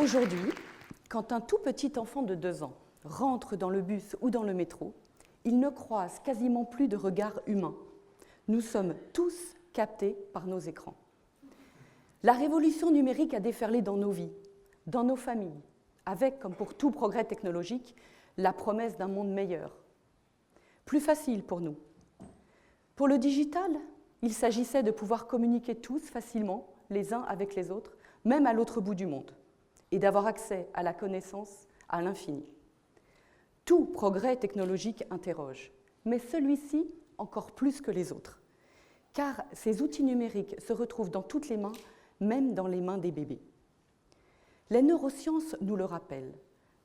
Aujourd'hui, quand un tout petit enfant de 2 ans rentre dans le bus ou dans le métro, il ne croise quasiment plus de regard humain. Nous sommes tous captés par nos écrans. La révolution numérique a déferlé dans nos vies, dans nos familles, avec, comme pour tout progrès technologique, la promesse d'un monde meilleur. Plus facile pour nous. Pour le digital, il s'agissait de pouvoir communiquer tous facilement, les uns avec les autres, même à l'autre bout du monde, et d'avoir accès à la connaissance à l'infini. Tout progrès technologique interroge, mais celui-ci encore plus que les autres, car ces outils numériques se retrouvent dans toutes les mains, même dans les mains des bébés. Les neurosciences nous le rappellent.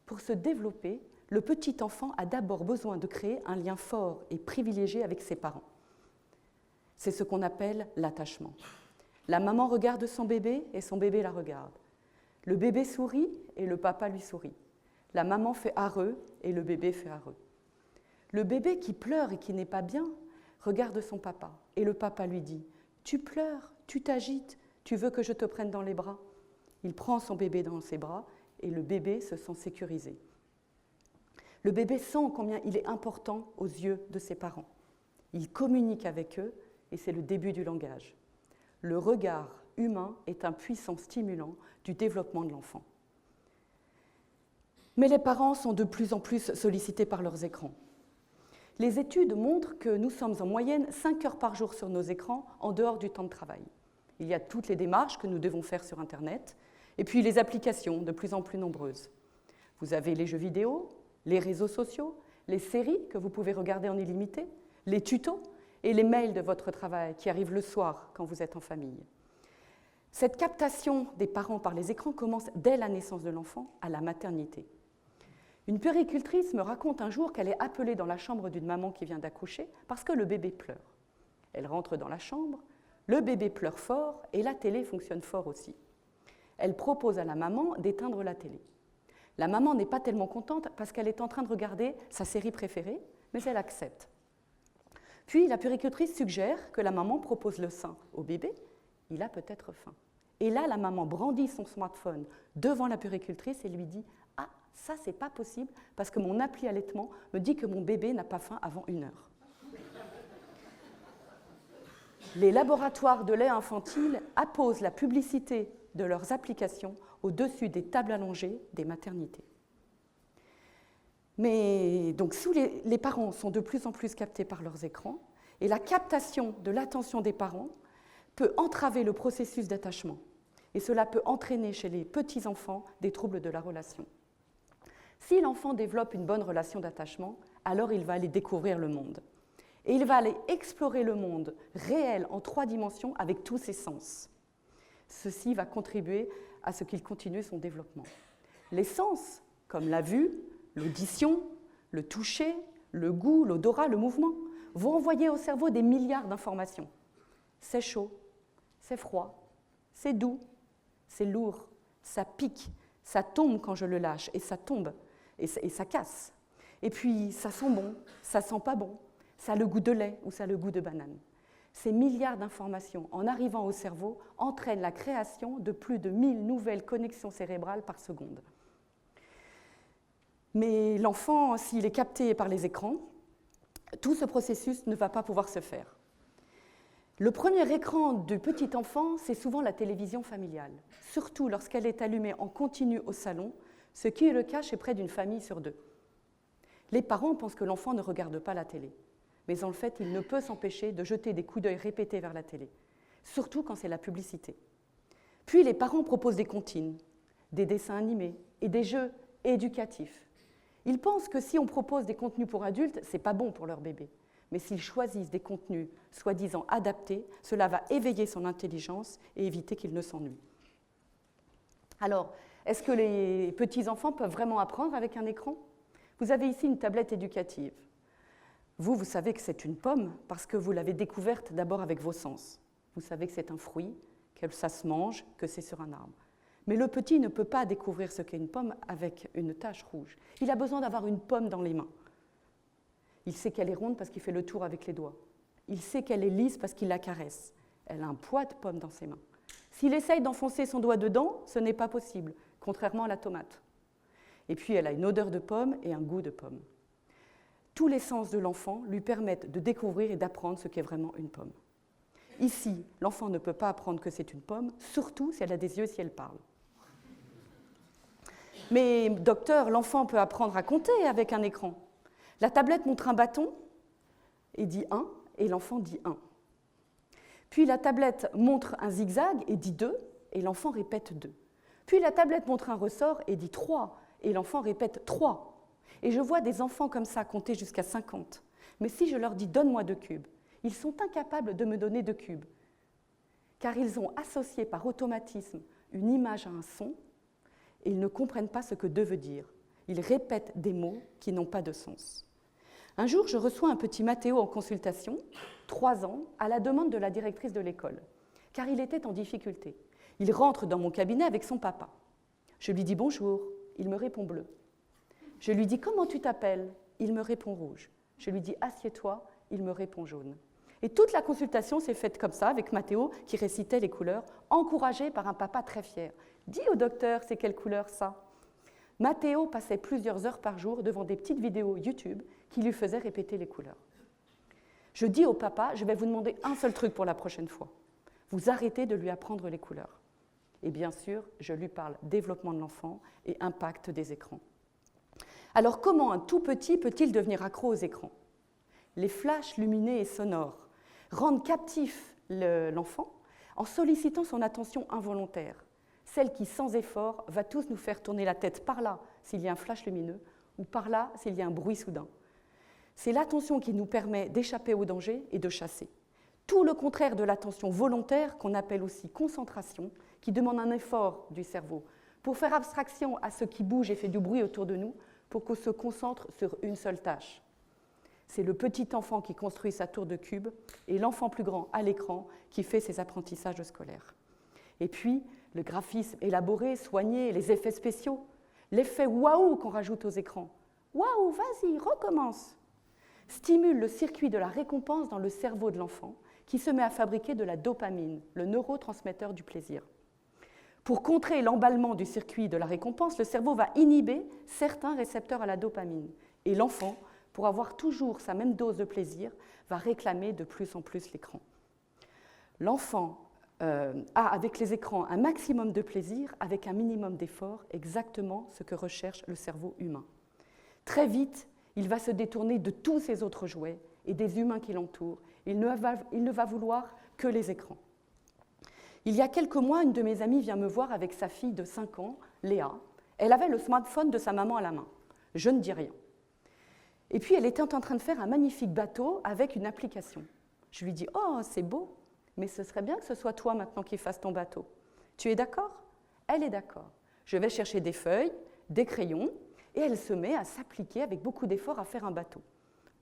Pour se développer, le petit enfant a d'abord besoin de créer un lien fort et privilégié avec ses parents. C'est ce qu'on appelle l'attachement. La maman regarde son bébé et son bébé la regarde. Le bébé sourit et le papa lui sourit. La maman fait arreux et le bébé fait arreux. Le bébé qui pleure et qui n'est pas bien regarde son papa et le papa lui dit « Tu pleures, tu t'agites, tu veux que je te prenne dans les bras ?» Il prend son bébé dans ses bras et le bébé se sent sécurisé. Le bébé sent combien il est important aux yeux de ses parents. Il communique avec eux et c'est le début du langage. Le regard humain est un puissant stimulant du développement de l'enfant. Mais les parents sont de plus en plus sollicités par leurs écrans. Les études montrent que nous sommes en moyenne 5 heures par jour sur nos écrans en dehors du temps de travail. Il y a toutes les démarches que nous devons faire sur Internet, et puis les applications de plus en plus nombreuses. Vous avez les jeux vidéo, les réseaux sociaux, les séries que vous pouvez regarder en illimité, les tutos et les mails de votre travail qui arrivent le soir quand vous êtes en famille. Cette captation des parents par les écrans commence dès la naissance de l'enfant à la maternité. Une puéricultrice me raconte un jour qu'elle est appelée dans la chambre d'une maman qui vient d'accoucher parce que le bébé pleure. Elle rentre dans la chambre, le bébé pleure fort et la télé fonctionne fort aussi. Elle propose à la maman d'éteindre la télé. La maman n'est pas tellement contente parce qu'elle est en train de regarder sa série préférée, mais elle accepte. Puis la puéricultrice suggère que la maman propose le sein au bébé, il a peut-être faim. Et là, la maman brandit son smartphone devant la puéricultrice et lui dit « Ah, ça c'est pas possible parce que mon appli allaitement me dit que mon bébé n'a pas faim avant 1 heure. » Les laboratoires de lait infantile apposent la publicité de leurs applications au-dessus des tables allongées des maternités. Mais donc, les parents sont de plus en plus captés par leurs écrans, et la captation de l'attention des parents peut entraver le processus d'attachement, et cela peut entraîner chez les petits-enfants des troubles de la relation. Si l'enfant développe une bonne relation d'attachement, alors il va aller découvrir le monde. Et il va aller explorer le monde réel en 3 dimensions avec tous ses sens. Ceci va contribuer à ce qu'il continue son développement. Les sens, comme la vue, l'audition, le toucher, le goût, l'odorat, le mouvement, vont envoyer au cerveau des milliards d'informations. C'est chaud, c'est froid, c'est doux, c'est lourd, ça pique, ça tombe quand je le lâche, et ça tombe, et ça casse. Et puis, ça sent bon, ça sent pas bon, ça a le goût de lait ou ça a le goût de banane. Ces milliards d'informations, en arrivant au cerveau, entraînent la création de plus de 1000 nouvelles connexions cérébrales par seconde. Mais l'enfant, s'il est capté par les écrans, tout ce processus ne va pas pouvoir se faire. Le premier écran du petit enfant, c'est souvent la télévision familiale, surtout lorsqu'elle est allumée en continu au salon, ce qui est le cas chez près d'une famille sur 2. Les parents pensent que l'enfant ne regarde pas la télé, mais en fait, il ne peut s'empêcher de jeter des coups d'œil répétés vers la télé, surtout quand c'est la publicité. Puis les parents proposent des comptines, des dessins animés et des jeux éducatifs. Ils pensent que si on propose des contenus pour adultes, ce n'est pas bon pour leur bébé. Mais s'ils choisissent des contenus soi-disant adaptés, cela va éveiller son intelligence et éviter qu'il ne s'ennuie. Alors, est-ce que les petits-enfants peuvent vraiment apprendre avec un écran ? Vous avez ici une tablette éducative. Vous savez que c'est une pomme parce que vous l'avez découverte d'abord avec vos sens. Vous savez que c'est un fruit, que ça se mange, que c'est sur un arbre. Mais le petit ne peut pas découvrir ce qu'est une pomme avec une tache rouge. Il a besoin d'avoir une pomme dans les mains. Il sait qu'elle est ronde parce qu'il fait le tour avec les doigts. Il sait qu'elle est lisse parce qu'il la caresse. Elle a un poids de pomme dans ses mains. S'il essaye d'enfoncer son doigt dedans, ce n'est pas possible. contrairement à la tomate. Et puis elle a une odeur de pomme et un goût de pomme. Tous les sens de l'enfant lui permettent de découvrir et d'apprendre ce qu'est vraiment une pomme. Ici, l'enfant ne peut pas apprendre que c'est une pomme, surtout si elle a des yeux et si elle parle. Mais docteur, l'enfant peut apprendre à compter avec un écran. La tablette montre un bâton et dit 1, et l'enfant dit 1. Puis la tablette montre un zigzag et dit 2, et l'enfant répète 2. Puis la tablette montre un ressort et dit 3, et l'enfant répète 3. Et je vois des enfants comme ça compter jusqu'à 50. Mais si je leur dis « donne-moi 2 cubes », ils sont incapables de me donner 2 cubes, car ils ont associé par automatisme une image à un son, et ils ne comprennent pas ce que 2 veut dire. Ils répètent des mots qui n'ont pas de sens. Un jour, je reçois un petit Mathéo en consultation, 3 ans, à la demande de la directrice de l'école, car il était en difficulté. Il rentre dans mon cabinet avec son papa. Je lui dis « bonjour », il me répond bleu. Je lui dis « comment tu t'appelles ?» Il me répond rouge. Je lui dis « assieds-toi », il me répond jaune. Et toute la consultation s'est faite comme ça, avec Mathéo qui récitait les couleurs, encouragé par un papa très fier. « Dis au docteur, c'est quelle couleur ça ?» Mathéo passait plusieurs heures par jour devant des petites vidéos YouTube qui lui faisaient répéter les couleurs. Je dis au papa, je vais vous demander un seul truc pour la prochaine fois. Vous arrêtez de lui apprendre les couleurs. Et bien sûr, je lui parle développement de l'enfant et impact des écrans. Alors comment un tout petit peut-il devenir accro aux écrans ? Les flashs lumineux et sonores rendent captif l'enfant en sollicitant son attention involontaire, celle qui, sans effort, va tous nous faire tourner la tête par là s'il y a un flash lumineux ou par là s'il y a un bruit soudain. C'est l'attention qui nous permet d'échapper au danger et de chasser. Tout le contraire de l'attention volontaire, qu'on appelle aussi concentration, qui demande un effort du cerveau pour faire abstraction à ce qui bouge et fait du bruit autour de nous, pour qu'on se concentre sur une seule tâche. C'est le petit enfant qui construit sa tour de cubes et l'enfant plus grand à l'écran qui fait ses apprentissages scolaires. Et puis, le graphisme élaboré, soigné, les effets spéciaux, l'effet waouh qu'on rajoute aux écrans. Waouh, vas-y, recommence, stimule le circuit de la récompense dans le cerveau de l'enfant qui se met à fabriquer de la dopamine, le neurotransmetteur du plaisir. Pour contrer l'emballement du circuit de la récompense, le cerveau va inhiber certains récepteurs à la dopamine. Et l'enfant, pour avoir toujours sa même dose de plaisir, va réclamer de plus en plus l'écran. L'enfant a, avec les écrans, un maximum de plaisir avec un minimum d'effort, exactement ce que recherche le cerveau humain. Très vite, il va se détourner de tous ses autres jouets et des humains qui l'entourent. Il ne va vouloir que les écrans. Il y a quelques mois, une de mes amies vient me voir avec sa fille de 5 ans, Léa. Elle avait le smartphone de sa maman à la main. Je ne dis rien. Et puis, elle était en train de faire un magnifique bateau avec une application. Je lui dis « Oh, c'est beau, mais ce serait bien que ce soit toi maintenant qui fasses ton bateau. Tu es d'accord ?» Elle est d'accord. Je vais chercher des feuilles, des crayons, et elle se met à s'appliquer avec beaucoup d'efforts à faire un bateau.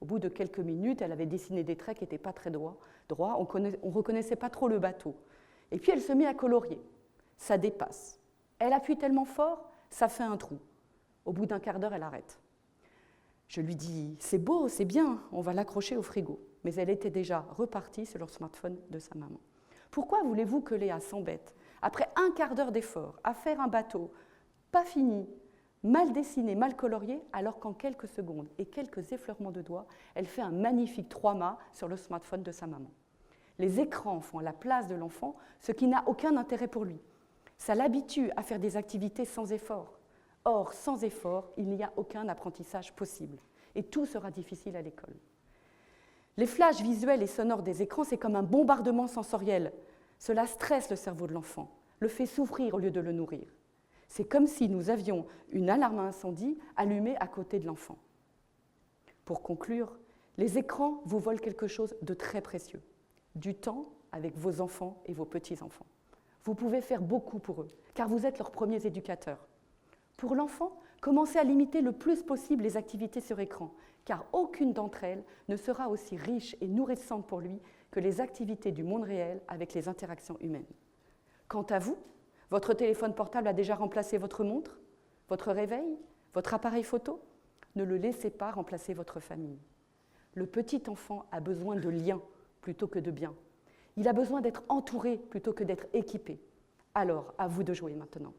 Au bout de quelques minutes, elle avait dessiné des traits qui n'étaient pas très droits. On ne reconnaissait pas trop le bateau. Et puis elle se met à colorier. Ça dépasse. Elle appuie tellement fort, ça fait un trou. Au bout d'un quart d'heure, elle arrête. Je lui dis « C'est beau, c'est bien, on va l'accrocher au frigo. » Mais elle était déjà repartie sur le smartphone de sa maman. Pourquoi voulez-vous que Léa s'embête, après un quart d'heure d'effort, à faire un bateau, pas fini, mal dessiné, mal colorié, alors qu'en quelques secondes et quelques effleurements de doigts, elle fait un magnifique 3-mâts sur le smartphone de sa maman. Les écrans font à la place de l'enfant ce qui n'a aucun intérêt pour lui. Ça l'habitue à faire des activités sans effort. Or, sans effort, il n'y a aucun apprentissage possible. Et tout sera difficile à l'école. Les flashs visuels et sonores des écrans, c'est comme un bombardement sensoriel. Cela stresse le cerveau de l'enfant, le fait souffrir au lieu de le nourrir. C'est comme si nous avions une alarme à incendie allumée à côté de l'enfant. Pour conclure, les écrans vous volent quelque chose de très précieux. Du temps avec vos enfants et vos petits-enfants. Vous pouvez faire beaucoup pour eux, car vous êtes leurs premiers éducateurs. Pour l'enfant, commencez à limiter le plus possible les activités sur écran, car aucune d'entre elles ne sera aussi riche et nourrissante pour lui que les activités du monde réel avec les interactions humaines. Quant à vous, votre téléphone portable a déjà remplacé votre montre, votre réveil, votre appareil photo ? Ne le laissez pas remplacer votre famille. Le petit enfant a besoin de liens plutôt que de biens. Il a besoin d'être entouré plutôt que d'être équipé. Alors, à vous de jouer maintenant.